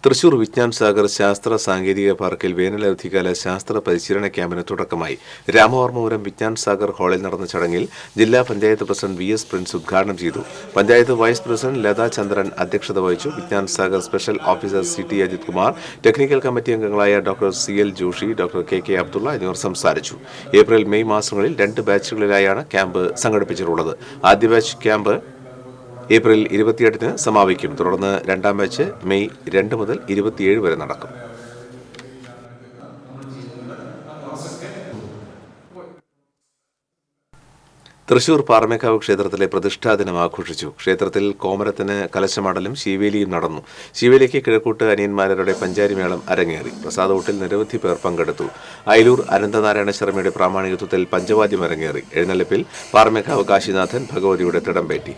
തൃശൂർ വിജ്ഞാൻ സാഗർ ശാസ്ത്ര സാങ്കേതിക പാർക്കിൽ വേനലവധിക്കാല ശാസ്ത്ര പരിശീലന ക്യാമ്പിന് തുടക്കമായി. രാമവർമ്മപുരം വിജ്ഞാൻ സാഗർ ഹാളിൽ നടന്ന ചടങ്ങിൽ ജില്ലാ പഞ്ചായത്ത് പ്രസിഡന്റ് VS പ്രിൻസ് ഉദ്ഘാടനം ചെയ്തു. പഞ്ചായത്ത് വൈസ് പ്രസിഡന്റ് ലതാ ചന്ദ്രൻ അധ്യക്ഷത വഹിച്ചു. Vigyan Sagar special officer CT Ajith Kumar, technical committee അംഗങ്ങളായ doctor CL Joshy, doctor KK Abdulla എന്നിവർ സംസാരിച്ചു. ഏപ്രിൽ മെയ് മാസങ്ങളിൽ 2 ബാച്ചുകളിലായാണ് ക്യാമ്പ് സംഘടിപ്പിച്ചിട്ടുള്ളത്. ആദ്യ ബാച്ച് ക്യാമ്പ് ഏപ്രിൽ 28-ന് സമാപിക്കും. തുടർന്ന് രണ്ടാം ബാച്ച് മെയ് 2 മുതൽ 27 വരെ നടക്കും. തൃശൂർ പാറമേക്കാവ് ക്ഷേത്രത്തിലെ പ്രതിഷ്ഠാ ദിനം ആഘോഷിച്ചു. ക്ഷേത്രത്തിൽ കോമരത്തിന് കലശമടലും ശീവേലിയും നടന്നു. ശീവേലിക്ക് കിഴക്കൂട്ട് അനിയന്മാരുടെ പഞ്ചാരിമേളം അരങ്ങേറി. പ്രസാദൂട്ടിൽ നിരവധി പേർ പങ്കെടുത്തു. അയലൂർ അനന്തനാരായണ ശർമ്മയുടെ പ്രാമാണികത്വത്തിൽ പഞ്ചവാദ്യം അരങ്ങേറി. എഴുന്നള്ളിപ്പിൽ പാറമേക്കാവ് കാശിനാഥൻ ഭഗവതിയുടെ തിടമ്പേറ്റി.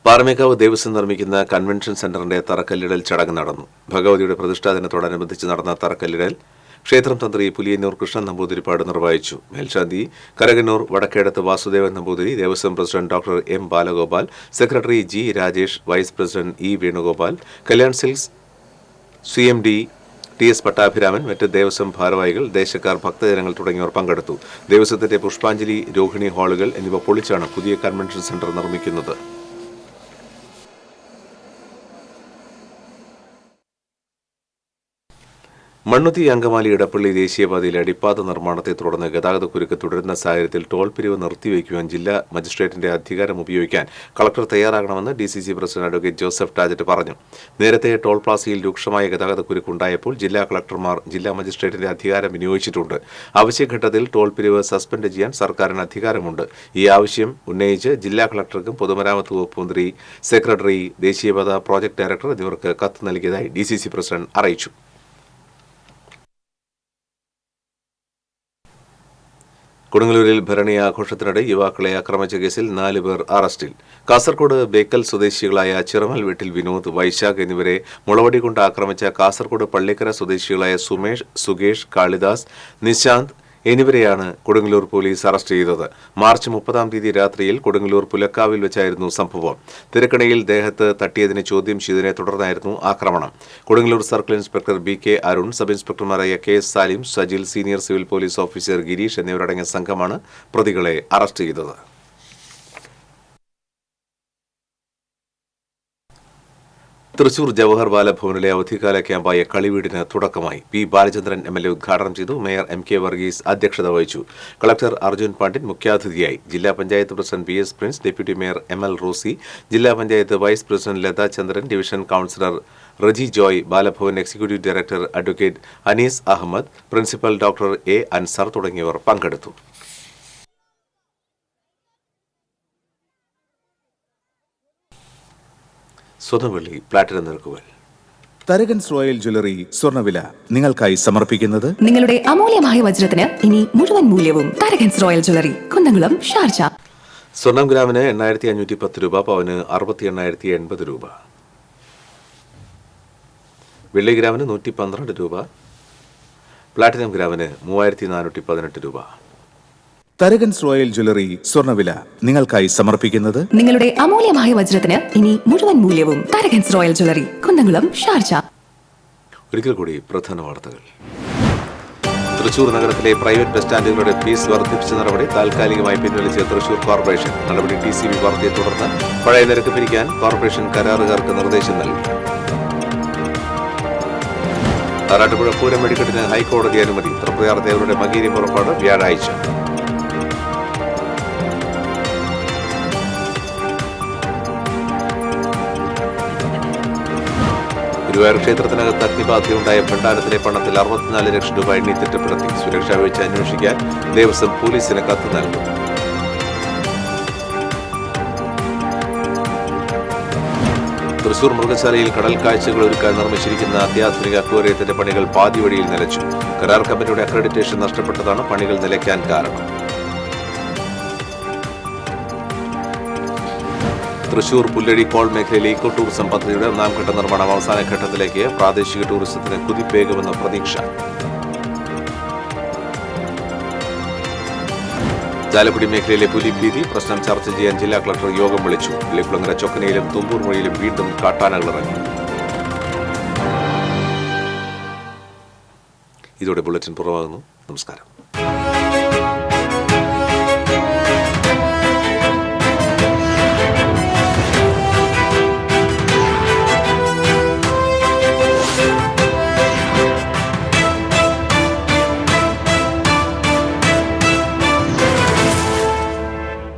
പാറമേക്കാവ് ദേവസ്വം നിർമ്മിക്കുന്ന കൺവെൻഷൻ സെന്ററിന്റെ തറക്കല്ലിടൽ ചടങ്ങ് നടന്നു. ഭഗവതിയുടെ പ്രതിഷ്ഠാദിനത്തോടനുബന്ധിച്ച് നടന്ന തറക്കല്ലിടൽ ക്ഷേത്രം തന്ത്രി പുലിയന്നൂർ കൃഷ്ണൻ നമ്പൂതിരിപ്പാട് നിർവഹിച്ചു. മേൽശാന്തി Karakannoor Vadakkedath Vasudevan Namboothiri, Devaswom president doctor M Balagopal, secretary G Rajesh, vice president E Venugopal, Kalyan silks CMD TS Pattabhiraman, മറ്റ് ദേവസ്വം ഭാരവാഹികൾ, ദേശക്കാർ, ഭക്തജനങ്ങൾ തുടങ്ങിയവർ പങ്കെടുത്തു. ദേവസ്വത്തിന്റെ പുഷ്പാഞ്ജലി, രോഹിണി ഹാളുകൾ എന്നിവ പൊളിച്ചാണ് പുതിയ കൺവെൻഷൻ സെന്റർ നിർമ്മിക്കുന്നത്. മണ്ണുത്തി അങ്കമാലി ഇടപ്പള്ളി ദേശീയപാതയിലെ അടിപ്പാത നിർമ്മാണത്തെ തുടർന്ന് ഗതാഗതക്കുരുക്ക് തുടരുന്ന സാഹചര്യത്തിൽ ടോൾ പിരിവ് നിർത്തിവെക്കുവാൻ ജില്ലാ മജിസ്ട്രേറ്റിന്റെ അധികാരം ഉപയോഗിക്കാൻ കളക്ടർ തയ്യാറാകണമെന്ന് DCC പ്രസിഡന്റ് അഡ്വക്കേറ്റ് ജോസഫ് ടാജറ്റ് പറഞ്ഞു. നേരത്തെ ടോൾ പ്ലാസയിൽ രൂക്ഷമായ ഗതാഗതക്കുരുക്ക് ഉണ്ടായപ്പോൾ ജില്ലാ കളക്ടർമാർ ജില്ലാ മജിസ്ട്രേറ്റിന്റെ അധികാരം വിനിയോഗിച്ചിട്ടുണ്ട്. ആവശ്യഘട്ടത്തിൽ ടോൾ പിരിവ് സസ്പെൻഡ് ചെയ്യാൻ സർക്കാരിന് അധികാരമുണ്ട്. ഈ ആവശ്യം ഉന്നയിച്ച് ജില്ലാ കളക്ടർക്കും പൊതുമരാമത്ത് വകുപ്പ് മന്ത്രി, സെക്രട്ടറി, ദേശീയപാത പ്രോജക്ട് ഡയറക്ടർ എന്നിവർക്ക് കത്ത് നൽകിയതായി DCC പ്രസിഡന്റ് അറിയിച്ചു. കൊടുങ്ങല്ലൂരിൽ ഭരണി ആഘോഷത്തിനിടെ യുവാക്കളെ ആക്രമിച്ച കേസിൽ 4 പേർ അറസ്റ്റിൽ. കാസർകോട് ബേക്കൽ സ്വദേശികളായ ചിറമൽ വീട്ടിൽ വിനോദ്, വൈശാഖ് എന്നിവരെ മുളവടി കൊണ്ട് ആക്രമിച്ച കാസർകോട് പള്ളിക്കര സ്വദേശികളായ സുമേഷ്, സുകേഷ്, കാളിദാസ്, നിശാന്ത് എന്നിവരെയാണ് കൊടുങ്ങല്ലൂർ പോലീസ് അറസ്റ്റ് ചെയ്തത്. മാർച്ച് 30-ാം തീയതി രാത്രിയിൽ കൊടുങ്ങല്ലൂർ പുലക്കാവിൽ വെച്ചായിരുന്നു സംഭവം. തിരക്കണയിൽ ദേഹത്ത് തട്ടിയതിനെ ചോദ്യം ചെയ്തതിനെ തുടർന്നായിരുന്നു ആക്രമണം. Kodungallur circle inspector BK Arun, sub ഇൻസ്പെക്ടർമാരായ KS Salim, Sajil, senior civil police officer Gireesh എന്നിവരടങ്ങിയ സംഘമാണ് പ്രതികളെ അറസ്റ്റ് ചെയ്തത്. തൃശൂർ ജവഹർ ബാലഭവനിലെ അവധിക്കാല ക്യാമ്പായ കളിവീടിന് തുടക്കമായി. P ബാലചന്ദ്രൻ MLA ഉദ്ഘാടനം ചെയ്തു. മേയർ MK വർഗീസ് അധ്യക്ഷത വഹിച്ചു. കളക്ടർ അർജുൻ പാണ്ഡ്യൻ മുഖ്യാതിഥിയായി. ജില്ലാ panchayat president VS Prince, deputy mayor ML Rosy, ജില്ലാ panchayat vice president Latha Chandran, division councillor Reji Joy, Balabhavan executive director advocate Anees Ahammed, principal doctor A Ansar തുടങ്ങിയവർ പങ്കെടുത്തു. സ്വർണ്ണവെള്ളി, പ്ലാറ്റിനം നിരക്കുകൾ. തരകൻസ് റോയൽ ജ്വല്ലറി സ്വർണ്ണവില നിങ്ങൾക്കായി സമർപ്പിക്കുന്നത് നിങ്ങളുടെ അമൂല്യമായ വജ്രത്തിന് ഇനി മുഴുവൻ മൂല്യവും Tharakans royal jewellery, Kunnamkulam, Sharjah. സ്വർണം ഗ്രാമിന് 8,510 രൂപ, പവന് 68,080 രൂപ. വെള്ളി ഗ്രാമിന് 112 രൂപ, പ്ലാറ്റിനം ഗ്രാമിന് 3418 രൂപ. തരകൻസ് റോയൽ ജ്വല്ലറി സ്വർണ്ണവില നിങ്ങൾക്കായി സമർപ്പിക്കുന്നത് നിങ്ങളുടെ അമൂല്യമായ വജ്രത്തിന് ഇനി മുഴുവൻ മൂല്യവും Tharakans royal jewellery, Kunnamkulam, Sharjah. ഒരിക്കൽ കൂടി പ്രധാന വാർത്തകൾ. തൃശൂർ നഗരത്തിലെ പ്രൈവറ്റ് ബസ് സ്റ്റാൻഡുകളുടെ ഫീസ് വർദ്ധിപ്പിച്ച നടപടി താൽക്കാലികമായി പിൻവലിച്ച തൃശൂർ കോർപ്പറേഷൻ. നടപടി TCB വാർത്തയെ തുടർന്ന് പഴയ നിരക്ക് പിരിക്കാൻ കോർപ്പറേഷൻ കരാറുകാർക്ക് നിർദ്ദേശം നൽകി. ആറാട്ടുപുഴ പൂരം വെടിക്കെട്ടിന് ഹൈക്കോടതി അനുമതി. തൃപ്രയാർ ദേവരുടെ മകീരി പുറപ്പാട് വ്യാഴാഴ്ച. ഗുരുവായൂർ ക്ഷേത്രത്തിനകത്ത് അഗ്നിബാധയുണ്ടായ ഭണ്ഡാരത്തിലെ പണത്തിൽ 64 ലക്ഷം രൂപ എണ്ണി തിട്ടപ്പെടുത്തി. സുരക്ഷാ വീഴ്ച അന്വേഷിക്കാൻ ദേവസ്വം പോലീസിന് കത്ത് നൽകും. തൃശൂർ മൃഗശാലയിൽ കടൽ കാഴ്ചകൾ ഒരുക്കാൻ നിർമ്മിച്ചിരിക്കുന്ന അത്യാധുനിക അക്വേറിയത്തിന്റെ പണികൾ പാതി വഴിയിൽ നിലച്ചു. കരാർ കമ്പനിയുടെ അക്രഡിറ്റേഷൻ നഷ്ടപ്പെട്ടതാണ് പണികൾ നിലയ്ക്കാൻ കാരണം. തൃശൂർ പുല്ലഴി കോൾ മേഖലയിലെ ഇക്കോ ടൂറിസം പദ്ധതിയുടെ 1ാം ഘട്ട നിർമ്മാണം അവസാന ഘട്ടത്തിലേക്ക്. പ്രാദേശിക ടൂറിസത്തിന് കുതിപ്പേകുമെന്ന പ്രതീക്ഷ. ചാലക്കുടി മേഖലയിലെ പുലിഭീതി പ്രശ്നം ചർച്ച ചെയ്യാൻ ജില്ലാ കളക്ടർ യോഗം വിളിച്ചു. വെള്ളിക്കുളങ്ങര ചൊക്കനയിലും തുമ്പൂർ വഴിയിലും വീണ്ടും കാട്ടാനകൾ ഇറങ്ങി. ഇതോടെ ബുള്ളറ്റിൻ പുറമാകുന്നു. നമസ്കാരം.